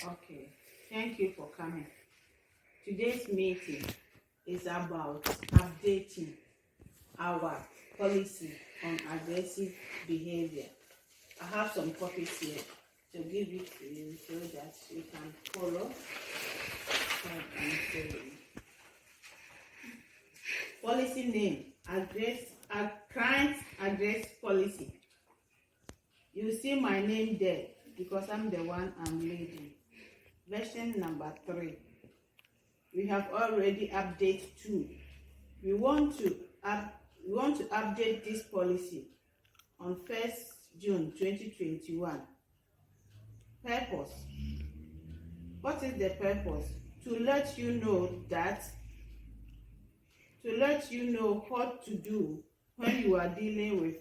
Okay, thank you for coming. Today's meeting is about updating our policy on aggressive behavior. I have some copies here to give it to you so that you can follow. Policy name, crimes address policy. You see my name there because I'm the one I'm leading. Version number 3. We have already updated 2. We want to update this policy on 1st June 2021. Purpose. What is the purpose? To let you know what to do when you are dealing with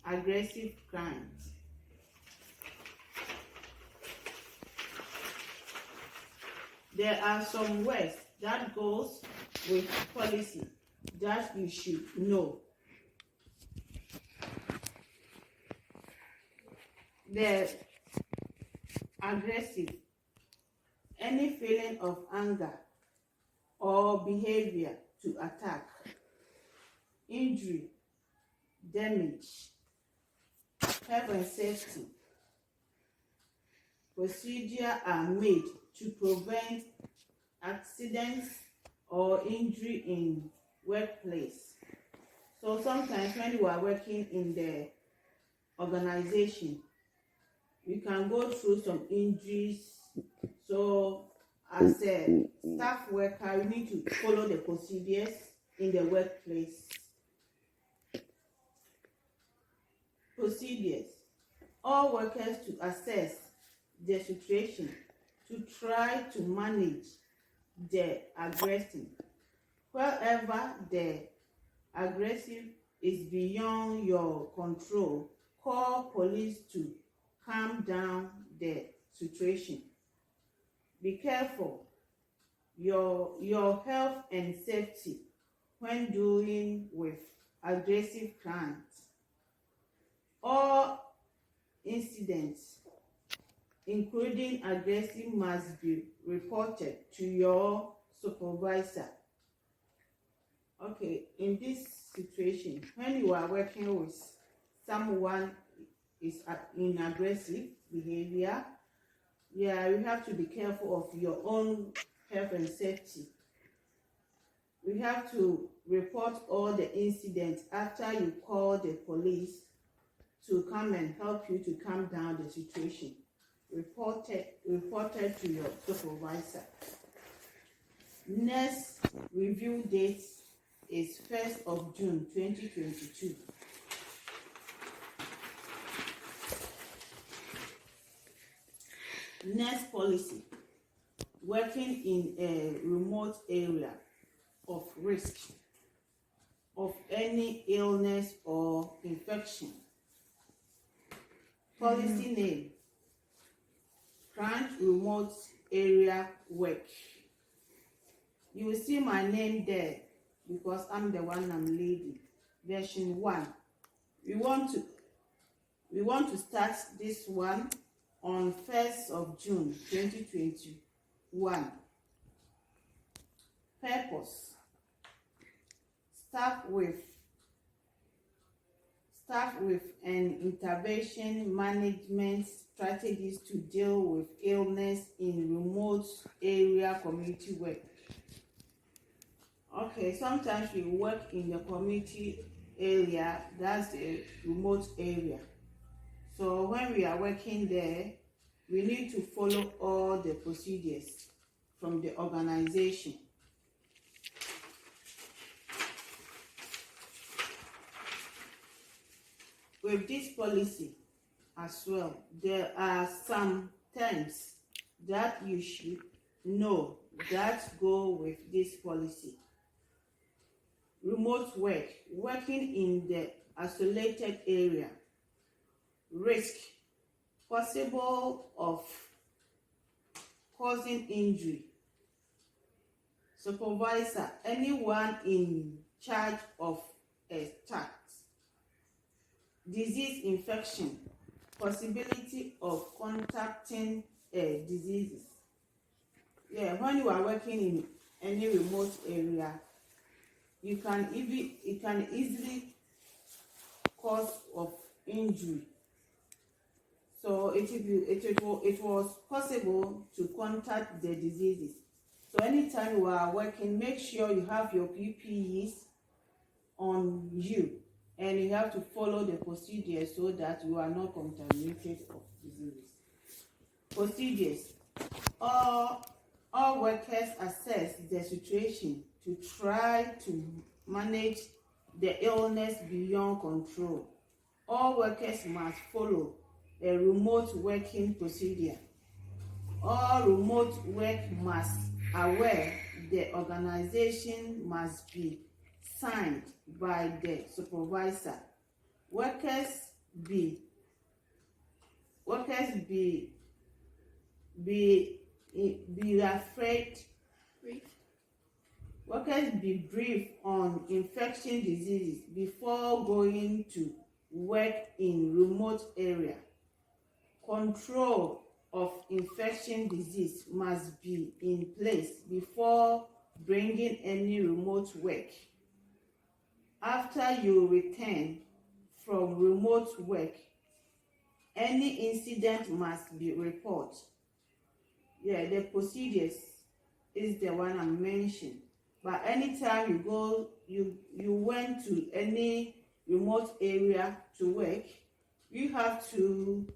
aggressive crimes. There are some words that goes with policy that you should know. The aggressive, any feeling of anger or behavior to attack, injury, damage, health and safety. Procedures are made to prevent accidents or injury in workplace. So sometimes when you are working in the organization, you can go through some injuries. So as a staff worker, you need to follow the procedures in the workplace. Procedures. All workers to assess the situation, to try to manage the aggression. Wherever the aggressive is beyond your control, call police to calm down the situation. Be careful your health and safety when dealing with aggressive crimes. All incidents, including aggressive, must be reported to your supervisor. Okay, in this situation, when you are working with someone is in aggressive behavior, you have to be careful of your own health and safety. We have to report all the incidents after you call the police to come and help you to calm down the situation. Reported to your supervisor. Next review date is 1st of June 2022. Next policy, working in a remote area of risk of any illness or infection. Policy name, Kuranchie remote area work. You will see my name there because I'm the one I'm leading. Version 1. We want to start this one on 1st of June 2021. Purpose. Start with an intervention management strategies to deal with illness in remote area community work. Okay, sometimes we work in the community area, that's a remote area. So when we are working there, we need to follow all the procedures from the organization. With this policy as well, there are some terms that you should know that go with this policy. Remote work, working in the isolated area. Risk, possible of causing injury. Supervisor, anyone in charge of a task. Disease infection, possibility of contacting diseases. Yeah, when you are working in any remote area, it can easily cause of injury. So it was possible to contact the diseases. So anytime you are working, make sure you have your PPEs on you, and you have to follow the procedure so that you are not contaminated of diseases. Procedures. All workers assess the situation to try to manage the illness beyond control. All workers must follow a remote working procedure. All remote work must aware the organization must be signed by the supervisor. Workers be afraid. Workers be briefed on infection diseases before going to work in remote area. Control of infection disease must be in place before bringing any remote work. After you return from remote work, any incident must be reported. Yeah, the procedures is the one I mentioned. But anytime you go, you went to any remote area to work, you have to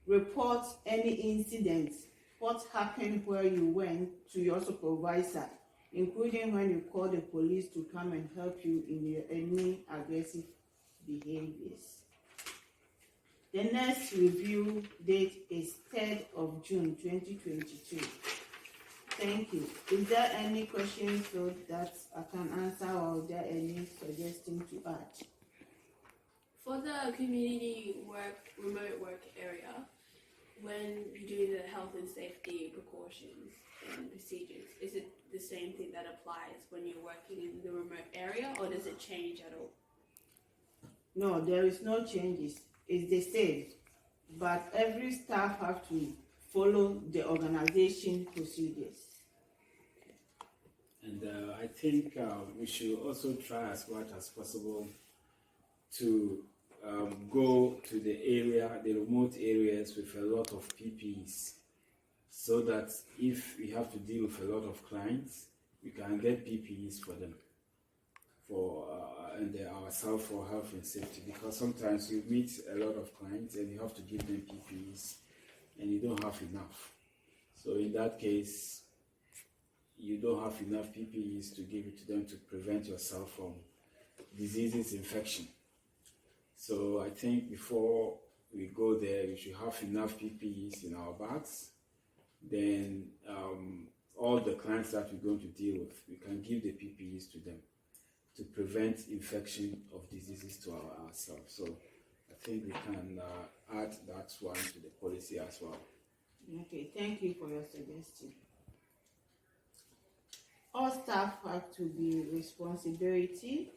report any incident, what happened where you went, to your supervisor, including when you call the police to come and help you in your any aggressive behaviors. The next review date is 3rd of June 2022. Thank you. Is there any questions so that I can answer, or is there any suggestion to add? For the community work, remote work area, when you do the health and safety precautions and procedures, is it the same thing that applies when you're working in the remote area, or does it change at all? No, there is no changes. It's the same, but every staff have to follow the organization procedures. And I think we should also try as much as possible to go to the remote areas with a lot of PPEs, so that if we have to deal with a lot of clients, we can get PPEs for them, and ourselves for health and safety, because sometimes you meet a lot of clients and you have to give them PPEs and you don't have enough. So in that case, you don't have enough PPEs to give it to them to prevent yourself from diseases, infection. So I think before we go there, we should have enough PPEs in our bags. Then all the clients that we're going to deal with, we can give the PPEs to them to prevent infection of diseases to ourselves. So I think we can add that one to the policy as well. Okay, thank you for your suggestion. All staff have to be responsibility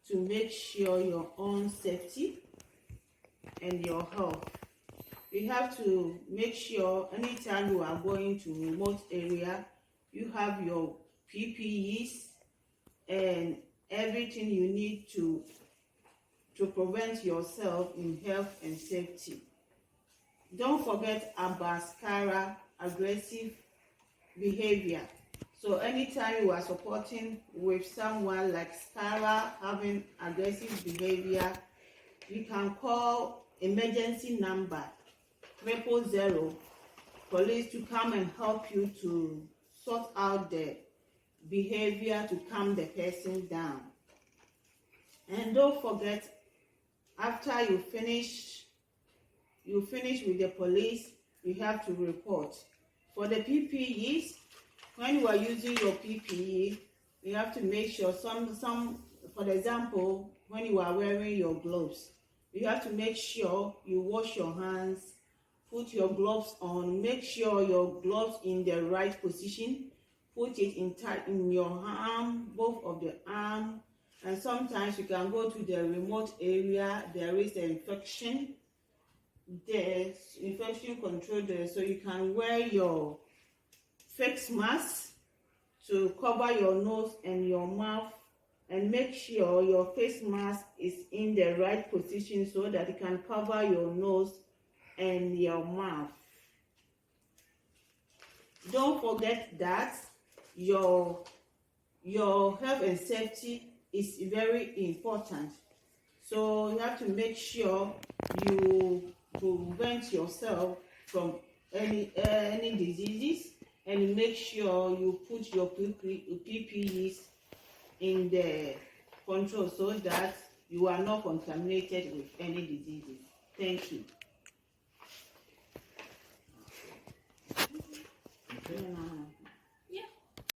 to make sure your own safety and your health. You have to make sure anytime you are going to remote area, you have your PPEs and everything you need to prevent yourself in health and safety. Don't forget about SCARA, aggressive behavior. So anytime you are supporting with someone like SCARA having aggressive behavior, you can call emergency number 000 police to come and help you to sort out the behavior to calm the person down. And don't forget, after you finish with the police, you have to report. For the PPEs, when you are using your PPE, you have to make sure for example, when you are wearing your gloves, you have to make sure you wash your hands, put your gloves on, make sure your gloves in the right position, put it in your arm, both of the arm. And sometimes you can go to the remote area, there is an infection, the infection control there, so you can wear your face mask to cover your nose and your mouth, and make sure your face mask is in the right position so that it can cover your nose and your mouth. Don't forget that your health and safety is very important. So you have to make sure you prevent yourself from any diseases, and make sure you put your PPEs in the control so that you are not contaminated with any diseases. Thank you. Okay.